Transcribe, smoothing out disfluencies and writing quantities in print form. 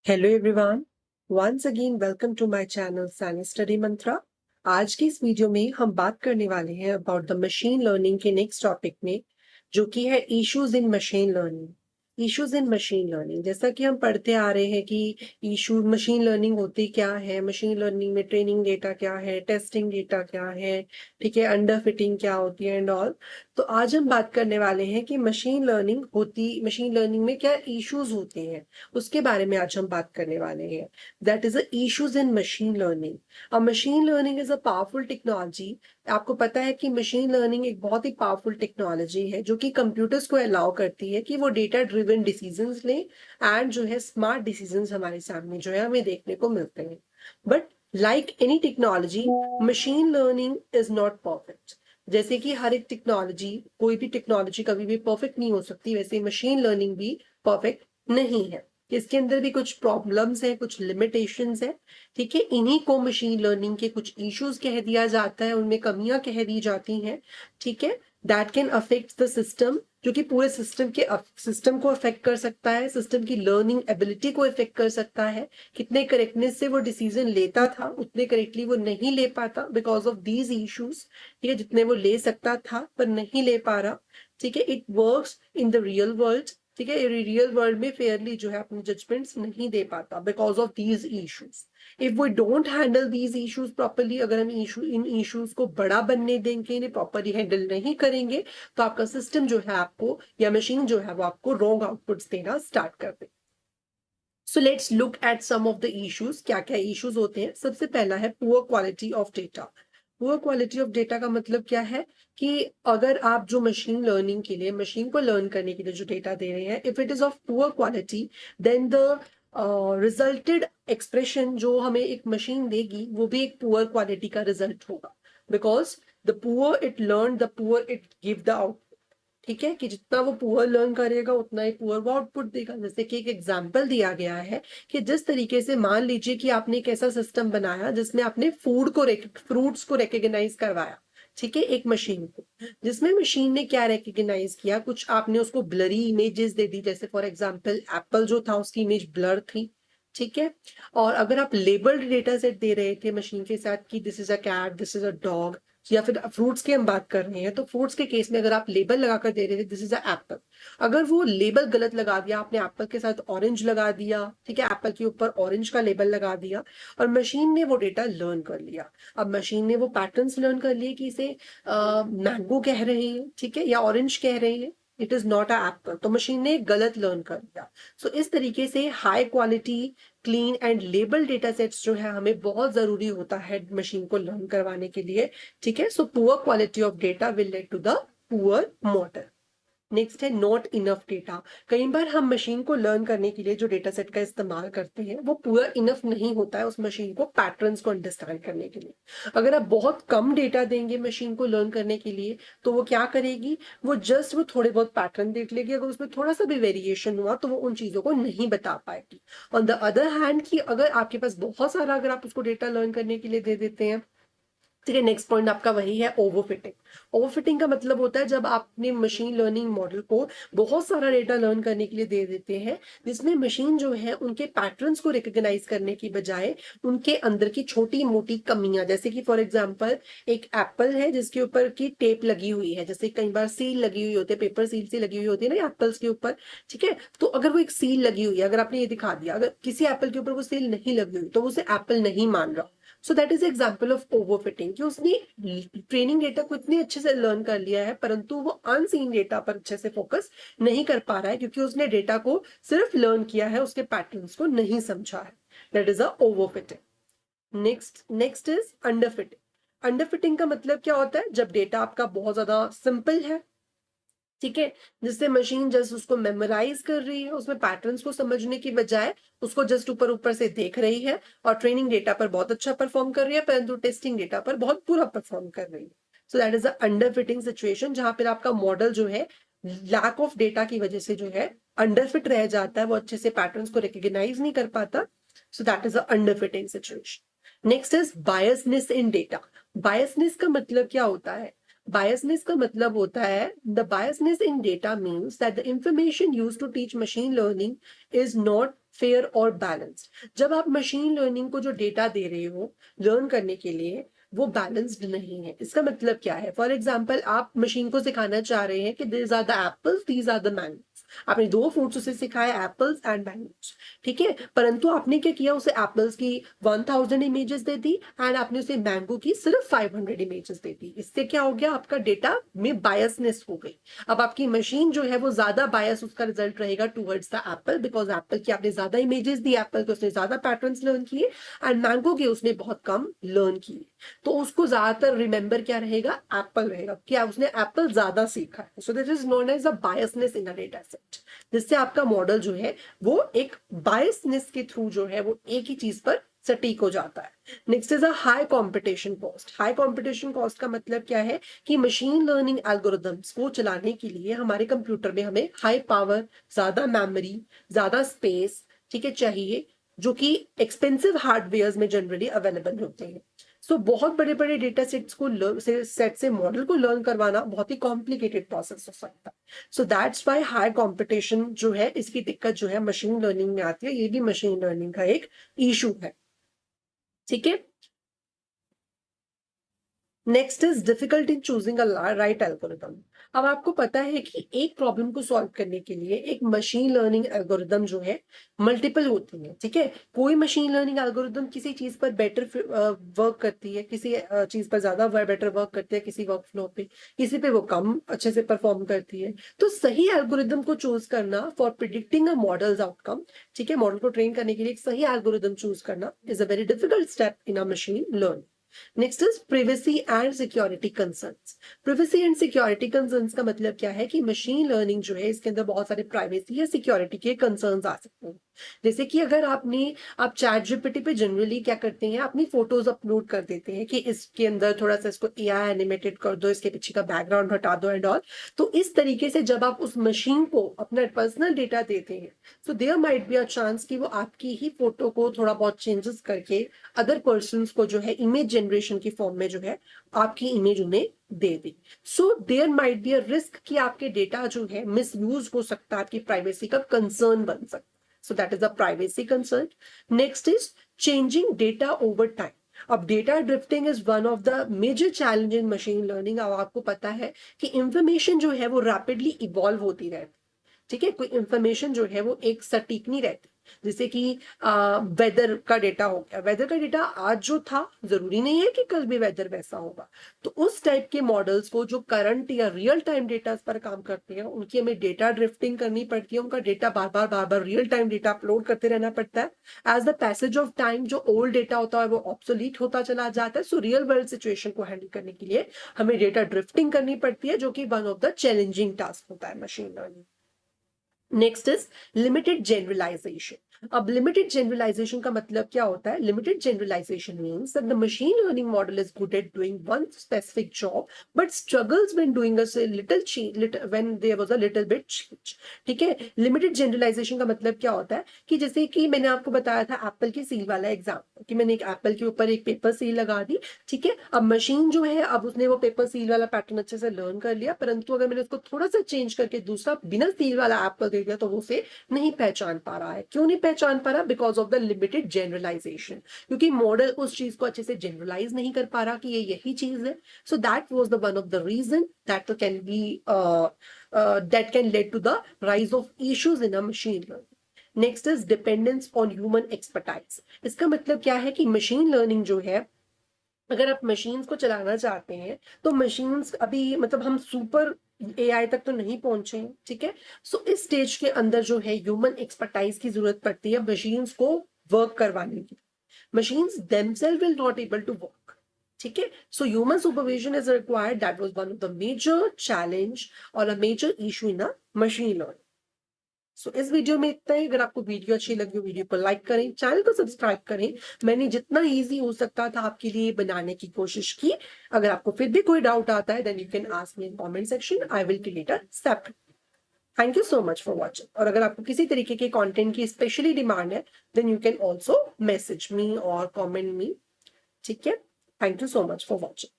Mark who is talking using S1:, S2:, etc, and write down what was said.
S1: Hello everyone, once again welcome to my channel science study Mantra. आज की इस video में हम बात करने वाले हैं अबाउट द मशीन लर्निंग के नेक्स्ट टॉपिक में, जो कि है issues in machine learning. Issues in machine learning, जैसा कि हम पढ़ते आ रहे हैं कि इशू मशीन लर्निंग होती क्या है, मशीन लर्निंग में ट्रेनिंग डेटा क्या है, टेस्टिंग डेटा क्या है, ठीक है, अंडर फिटिंग क्या होती है एंड ऑल। तो आज हम बात करने वाले हैं कि मशीन लर्निंग में क्या इश्यूज होते हैं, उसके बारे में आज हम बात करने वाले हैं। That is issues in machine learning. अब machine learning is a powerful technology. आपको पता है कि मशीन लर्निंग एक बहुत ही पावरफुल टेक्नोलॉजी है जो कि कंप्यूटर्स को अलाउ करती है कि वो डेटा ड्रिवन डिसीजंस लें एंड जो है स्मार्ट डिसीजंस हमारे सामने जो है हमें देखने को मिलते हैं। But like any technology, machine learning is not perfect. जैसे कि हर एक टेक्नोलॉजी, कोई भी टेक्नोलॉजी कभी भी परफेक्ट नहीं हो सकती, वैसे मशीन लर्निंग भी परफेक्ट नहीं है। इसके अंदर भी कुछ प्रॉब्लम्स है, कुछ लिमिटेशंस है। ठीक है, इन्हीं को मशीन लर्निंग के कुछ इश्यूज कह दिया जाता है, उनमें कमियां कह दी जाती हैं। ठीक है, that can affect the system, जो कि पूरे सिस्टम को अफेक्ट कर सकता है, सिस्टम की लर्निंग एबिलिटी को अफेक्ट कर सकता है। कितने करेक्टनेस से वो डिसीजन लेता था उतने करेक्टली वो नहीं ले पाता बिकॉज ऑफ दीज इश्यूज। ठीक है, जितने वो ले सकता था पर नहीं ले पा रहा। ठीक है, it works in the real world. ठीक है, रियल वर्ल्ड में फेयरली जो है अपने जजमेंट्स नहीं दे पाता because of these issues. If we don't handle these issues properly, अगर हम इन इश्यूज को बड़ा बनने देंगे, इन्हें प्रॉपरली हैंडल नहीं करेंगे, तो आपका सिस्टम जो है आपको या मशीन जो है वो आपको रॉन्ग आउटपुट्स देना स्टार्ट कर दे। So let's look at some of the issues. क्या क्या इश्यूज होते हैं? सबसे पहला है poor quality of data. Poor quality of data का मतलब क्या है कि अगर आप जो मशीन लर्निंग के लिए, मशीन को लर्न करने के लिए जो डेटा दे रहे हैं, if it is of poor quality, then the resulted expression जो हमें एक मशीन देगी वो भी एक पुअर क्वालिटी का रिजल्ट होगा। Because the poor it learn, the poor it give the out. ठीक है, कि जितना वो पुअर लर्न करेगा उतना ही पुअर वो आउटपुट देगा। जैसे कि एक एग्जांपल दिया गया है कि जिस तरीके से मान लीजिए कि आपने एक ऐसा सिस्टम बनाया जिसमें आपने फ्रूट्स को रिकॉग्नाइज करवाया। ठीक है, एक मशीन को, जिसमें मशीन ने क्या रिकॉग्नाइज किया, कुछ आपने उसको ब्लरी इमेजेस दे दी। जैसे फॉर एग्जांपल एप्पल जो था उसकी इमेज ब्लर थी। ठीक है, और अगर आप लेबल्ड डेटा सेट दे रहे थे मशीन के साथ कि this is a cat, this is a dog, या फिर फ्रूट्स की हम बात कर रहे हैं तो फ्रूट्स के केस में अगर आप लेबल लगाकर दे रहे थे दिस इज अ एप्पल, अगर वो लेबल गलत लगा दिया, आपने एप्पल के साथ ऑरेंज लगा दिया, ठीक है, एप्पल के ऊपर ऑरेंज का लेबल लगा दिया, और मशीन ने वो डेटा लर्न कर लिया। अब मशीन ने वो पैटर्न्स लर्न कर लिए कि इसे मैंगो कह रहे हैं, ठीक है, या ऑरेंज कह रहे हैं, it is not a Apple, तो मशीन ने गलत लर्न कर लिया। सो इस तरीके से high quality, clean and label data sets जो है हमें बहुत जरूरी होता है मशीन को लर्न करवाने के लिए। ठीक है, so poor quality of data will lead to the poor model. Next है नॉट इनफ डेटा। कई बार हम मशीन को लर्न करने के लिए जो डेटा सेट का इस्तेमाल करते हैं वो पूरा इनफ नहीं होता है उस मशीन को पैटर्न्स को अंडरस्टैंड करने के लिए। अगर आप बहुत कम डेटा देंगे मशीन को लर्न करने के लिए तो वो क्या करेगी, वो थोड़े बहुत पैटर्न देख लेगी, अगर उसमें थोड़ा सा भी वेरिएशन हुआ तो वो उन चीजों को नहीं बता पाएगी। ऑन द अदर हैंड कि अगर आपके पास बहुत सारा, अगर आप उसको डेटा लर्न करने के लिए दे देते हैं, ठीक है, नेक्स्ट पॉइंट आपका वही है ओवरफिटिंग। ओवरफिटिंग का मतलब होता है जब आप अपने मशीन लर्निंग मॉडल को बहुत सारा डेटा लर्न करने के लिए दे देते हैं, जिसमें मशीन जो है उनके पैटर्न्स को रिकॉग्नाइज करने की बजाय उनके अंदर की छोटी मोटी कमियां, जैसे कि फॉर एग्जांपल एक एप्पल है जिसके ऊपर की टेप लगी हुई है, जैसे कई बार सील लगी हुई होती है, पेपर सील सी लगी हुई होती है ना एप्पल्स के ऊपर। ठीक है, तो अगर वो एक सील लगी हुई है, अगर आपने ये दिखा दिया, अगर किसी एप्पल के ऊपर वो सील नहीं लगी हुई तो वो उसे एप्पल नहीं मान रहा। सो that is example of overfitting, कि उसने ट्रेनिंग डेटा को इतने अच्छे से लर्न कर लिया है परंतु वो अनसीन डेटा पर अच्छे से फोकस नहीं कर पा रहा है, क्योंकि उसने डेटा को सिर्फ लर्न किया है, उसके पैटर्न्स को नहीं समझा है। That is a overfitting. Next is underfitting. Underfitting का मतलब क्या होता है, जब डेटा आपका बहुत ज्यादा सिंपल है, ठीक है, जिससे मशीन जस्ट उसको मेमोराइज कर रही है, उसमें पैटर्न्स को समझने की बजाय उसको जस्ट ऊपर ऊपर से देख रही है, और ट्रेनिंग डेटा पर बहुत अच्छा परफॉर्म कर रही है परंतु टेस्टिंग डेटा पर बहुत बुरा परफॉर्म कर रही है। So that is a under fitting situation, जहां पर आपका मॉडल जो है लैक ऑफ डेटा की वजह से जो है अंडर फिट रह जाता है, वो अच्छे से पैटर्न्स को रिकॉग्नाइज नहीं कर पाता। सो that is a under fitting situation. Next is biasness in data. Biasness का मतलब क्या होता है? Biasness का मतलब होता है the biasness in data means that the information used to teach machine learning is not fair और बैलेंस्ड। जब आप मशीन लर्निंग को जो डेटा दे रहे हो लर्न करने के लिए, वो बैलेंस्ड नहीं है। इसका मतलब क्या है? फॉर एग्जाम्पल, आप मशीन को सिखाना चाह रहे हैं कि these are the apples, these are the mangoes. आपने दो फ्रूट्स उसे सिखाया, एप्पल्स एंड मैंगोज, ठीक है। परंतु आपने क्या किया, उसे एप्पल्स की 1000 इमेजेस दे दी एंड आपने उसे मैंगो की सिर्फ 500 इमेजेस दे दी। इससे क्या हो गया? आपका डेटा में बायसनेस हो गई। अब आपकी मशीन जो है वो ज्यादा बायस, उसका रिजल्ट रहेगा towards the Apple, because Apple की आपने ज्यादा इमेजेस दी, एप्पल के उसने ज्यादा पैटर्न्स लर्न किए एंड मैंगो के उसने बहुत कम लर्न किए। तो उसको ज्यादातर रिमेंबर क्या रहेगा? एप्पल रहेगा, क्या उसने एप्पल ज्यादा सीखा है। So this is known as a biasness in a data set, जिससे आपका मॉडल जो है वो एक बायसनेस के थ्रू जो है वो एक ही चीज पर सटीक हो जाता है। Next is a high competition cost. High competition cost का मतलब क्या है कि मशीन लर्निंग एल्गोरिदम्स को चलाने के लिए हमारे कंप्यूटर में हमें हाई पावर, ज्यादा मेमोरी, ज्यादा स्पेस, ठीक है, चाहिए, जो कि एक्सपेंसिव हार्डवेयर में जनरली अवेलेबल होते हैं। सो बहुत बड़े बड़े डेटा सेट्स को सेट से मॉडल को लर्न करवाना बहुत ही कॉम्प्लिकेटेड प्रोसेस हो सकता है। So that's why high competition जो है, इसकी दिक्कत जो है मशीन लर्निंग में आती है। ये भी मशीन लर्निंग का एक इशू है, ठीक है। Next is difficult in choosing a right algorithm. अब आपको पता है कि एक प्रॉब्लम को सॉल्व करने के लिए एक मशीन लर्निंग एल्गोरिदम जो है मल्टीपल होती है, ठीक है। कोई मशीन लर्निंग एल्गोरिदम किसी चीज पर बेटर वर्क करती है, किसी चीज पर ज्यादा बेटर वर्क करती है, किसी वर्क फ्लो पे, किसी पे वो कम अच्छे से परफॉर्म करती है। तो सही एल्गोरिदम को चूज करना for predicting a models outcome, ठीक है, मॉडल को ट्रेन करने के लिए एक सही एल्गोरिदम चूज करना is a very difficult step in a machine learning. Next is privacy and security concerns. Privacy and security concerns का मतलब क्या है कि मशीन लर्निंग जो है इसके अंदर बहुत सारे प्राइवेसी या सिक्योरिटी के कंसर्न्स आ सकते हैं। जैसे कि अगर आप चैट जीपीटी पे जनरली क्या करते हैं, अपनी फोटोज अपलोड कर देते हैं कि इसके अंदर थोड़ा सा इसको एआई एनिमेटेड कर दो, इसके पीछे का बैकग्राउंड हटा दो एंड ऑल। तो इस तरीके से जब आप उस मशीन को अपना पर्सनल डेटा देते हैं, so there might be a chance कि वो आपकी ही फोटो को थोड़ा बहुत चेंजेस करके अदर पर्सन को जो है इमेज जनरेशन की फॉर्म में जो है आपकी इमेज उन्हें दे दी। So there might be a risk कि आपके डेटा जो है मिस यूज हो सकता है, आपकी प्राइवेसी का कंसर्न बन सकता है। So that is a privacy concern. Next is changing data over time. अब data drifting is one of the major challenge in machine learning. अब आपको पता है कि इंफॉर्मेशन जो है वो रैपिडली इवॉल्व होती रहती है, ठीक है। कोई इंफॉर्मेशन जो है वो एक सटीक नहीं रहती। जैसे कि वेदर का डेटा हो गया, वेदर का डेटा आज जो था जरूरी नहीं है कि कल भी वेदर वैसा होगा। तो उस टाइप के मॉडल्स को जो करंट या रियल टाइम डेटा पर काम करते हैं, उनकी हमें डेटा ड्रिफ्टिंग करनी पड़ती है। उनका डेटा बार बार रियल टाइम डेटा अपलोड करते रहना पड़ता है। As the passage of time जो ओल्ड डेटा होता है वो ऑब्सोलीट होता चला जाता है। सो रियल वर्ल्ड सिचुएशन को हैंडल करने के लिए हमें डेटा ड्रिफ्टिंग करनी पड़ती है, जो कि one of the challenging task होता है machine learning. Next is limited generalisation. अब लिमिटेड जनरलाइजेशन का मतलब क्या होता है? Limited generalisation means that the machine learning model is good at doing one specific job but struggles when doing a little change, when there was a little bit change, ठीक है। Limited generalisation का मतलब क्या होता है कि जैसे कि मैंने आपको बताया था एप्पल की सील वाला एग्जाम्पल, कि मैंने एक एप्पल के ऊपर एक पेपर सील लगा दी, ठीक है। अब मशीन जो है, अब उसने वो पेपर सील वाला पैटर्न अच्छे से लर्न कर लिया, परंतु अगर मैंने उसको थोड़ा सा चेंज करके दूसरा बिना सील वाला एप्पल दे दिया तो वो उसे नहीं पहचान पा रहा है। क्यों नहीं पहचान पा रहा? Because of the limited generalisation, क्योंकि मॉडल उस चीज को अच्छे से जनरलाइज नहीं कर पा रहा कि ये यही चीज है। So that was the one of the reason that can be that can lead to the rise of issues in a machine learning. Next is dependence on human expertise. इसका मतलब क्या है कि मशीन लर्निंग जो है, अगर आप machines को चलाना चाहते हैं तो मशीन्स अभी मतलब हम सुपर एआई तक तो नहीं पहुंचे हैं, ठीक है। सो इस स्टेज के अंदर जो है ह्यूमन एक्सपर्टाइज की जरूरत पड़ती है मशीन्स को वर्क करवाने की। Machines themselves will not able to work, ठीक है। So human supervision is required. That was one of the major challenge और a major issue in a machine learning. So इस वीडियो में इतना ही। अगर आपको वीडियो अच्छी लगी हो, वीडियो को लाइक करें, चैनल को सब्सक्राइब करें। मैंने जितना इजी हो सकता था आपके लिए बनाने की कोशिश की। अगर आपको फिर भी कोई डाउट आता है then you can ask me in comment section, I will create a separate. Thank you so much for watching. और अगर आपको किसी तरीके के कंटेंट की स्पेशली डिमांड है then you can also message me और कॉमेंट मी, ठीक है। Thank you so much for watching.